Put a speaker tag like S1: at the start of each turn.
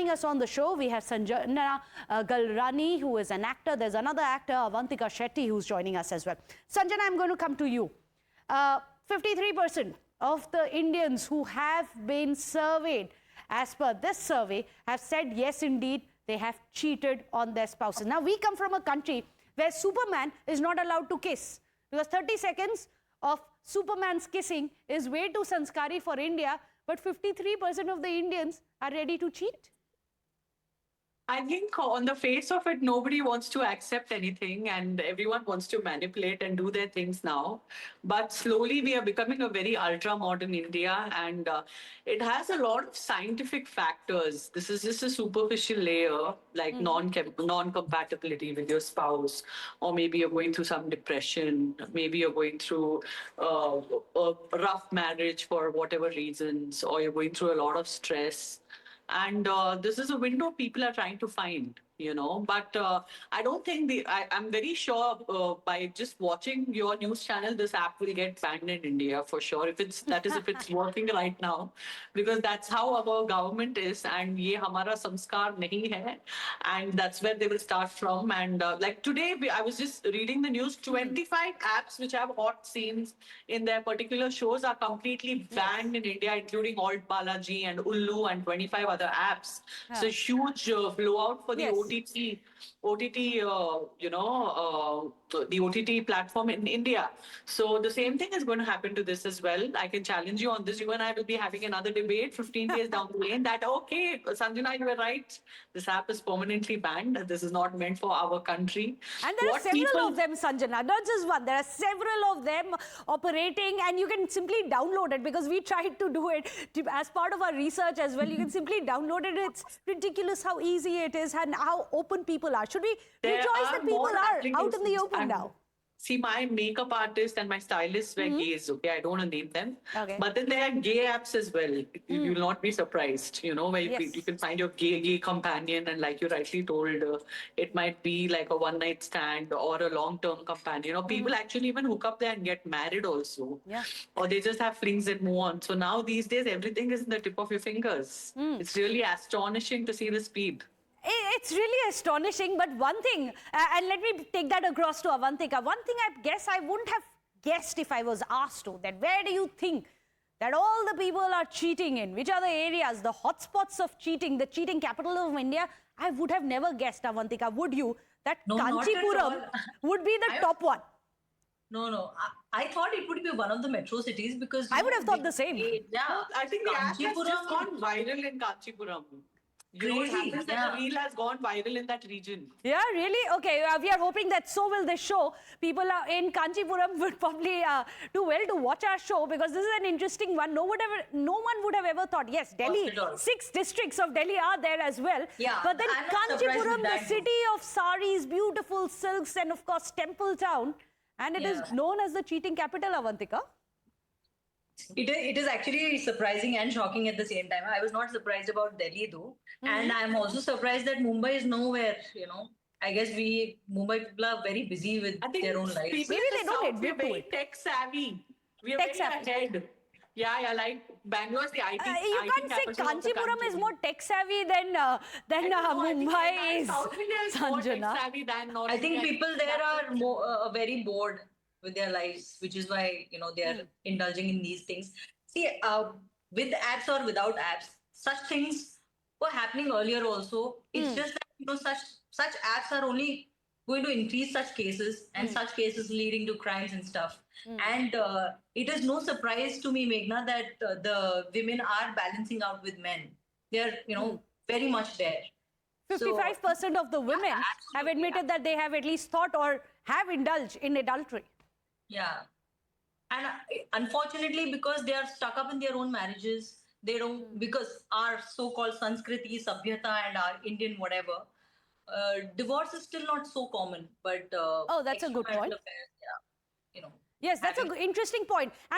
S1: joining us on the show, we have Sanjana Galrani, who is an actor. There's another actor, Avantika Shetty, who's joining us as well. Sanjana, I'm going to come to you. 53% of the Indians who have been surveyed, as per this survey, have said yes, indeed, they have cheated on their spouses. Now, we come from a country where Superman is not allowed to kiss, because 30 seconds of Superman's kissing is way too sanskari for India, but 53% of the Indians are ready to cheat.
S2: I think on the face of it, nobody wants to accept anything and everyone wants to manipulate and do their things now. But slowly we are becoming a very ultra-modern India, and it has a lot of scientific factors. This is just a superficial layer, like non-compatibility with your spouse, or maybe you're going through some depression, maybe you're going through a rough marriage for whatever reasons, or you're going through a lot of stress. And this is a window people are trying to find, but I don't think I'm very sure by just watching your news channel, this app will get banned in India for sure. If it's working right now, because that's how our government is, and ye hamara samskar nahi hai, and that's where they will start from. And like today, I was just reading the news, 25 apps which have hot scenes in their particular shows are completely banned in India, including Alt Balaji and Ullu and 25 other apps. Yeah. So huge blowout for the OTT, the OTT platform in India. So the same thing is going to happen to this as well. I can challenge you on this. You and I will be having another debate 15 days down the lane that, okay, Sanjana, you were right. This app is permanently banned. This is not meant for our country.
S1: And there are several of them, Sanjana, not just one. There are several of them operating, and you can simply download it, because we tried to do it as part of our research as well. You can simply download it. It's ridiculous how easy it is and how open people are. Should we rejoice that people are out in the open now?
S2: See, my makeup artist and my stylists were gays, okay? I don't want to name them. Okay. But then there are gay apps as well. You will not be surprised, where you can find your gay companion, and like you rightly told, it might be like a one-night stand or a long-term companion. Or people actually even hook up there and get married also. Yeah. Or they just have flings and move on. So now these days, everything is in the tip of your fingers. It's really astonishing to see the speed.
S1: It's really astonishing, but one thing, and let me take that across to Avantika. One thing I guess I wouldn't have guessed if I was asked to, that where do you think that all the people are cheating in? Which are the areas, the hotspots of cheating, the cheating capital of India? I would have never guessed, Avantika, would you, that Kanchipuram would be the top one?
S3: No. I thought it would be one of the metro cities, because...
S1: I would have thought the same.
S2: Yeah, I think the app has just gone viral in Kanchipuram.
S3: Crazy.
S2: The reel has gone viral in that region.
S1: Yeah, really? Okay, we are hoping that so will this show. People in Kanchipuram would probably do well to watch our show, because this is an interesting one. No one would have ever thought. Yes, Delhi, 6 districts of Delhi are there as well. Yeah, but then Kanchipuram, the city of saris, beautiful silks, and of course Temple Town, and it is known as the cheating capital, Avantika.
S3: It is actually surprising and shocking at the same time. I was not surprised about Delhi though. And I'm also surprised that Mumbai is nowhere, I guess Mumbai people are very busy with their own lives.
S1: Maybe they don't admit to
S2: it. Tech savvy. We are very ahead. Yeah, like Bangalore's the IT.
S1: You can't say Kanchipuram is more tech savvy than Mumbai is. Sanjana.
S3: I think people there are very bored with their lives, which is why they are indulging in these things. See, with apps or without apps, such things were happening earlier also. It's just that such apps are only going to increase such cases, and such cases leading to crimes and stuff. And it is no surprise to me, Meghna, that the women are balancing out with men. They're very much there.
S1: 55% of the women have admitted that they have at least thought or have indulged in adultery.
S3: Yeah. And unfortunately, because they are stuck up in their own marriages, they don't, because our so-called Sanskriti, Sabhyata, and our Indian whatever, divorce is still not so common. But
S1: oh, that's a good point.
S3: Affairs,
S1: Yes, that's an interesting point. And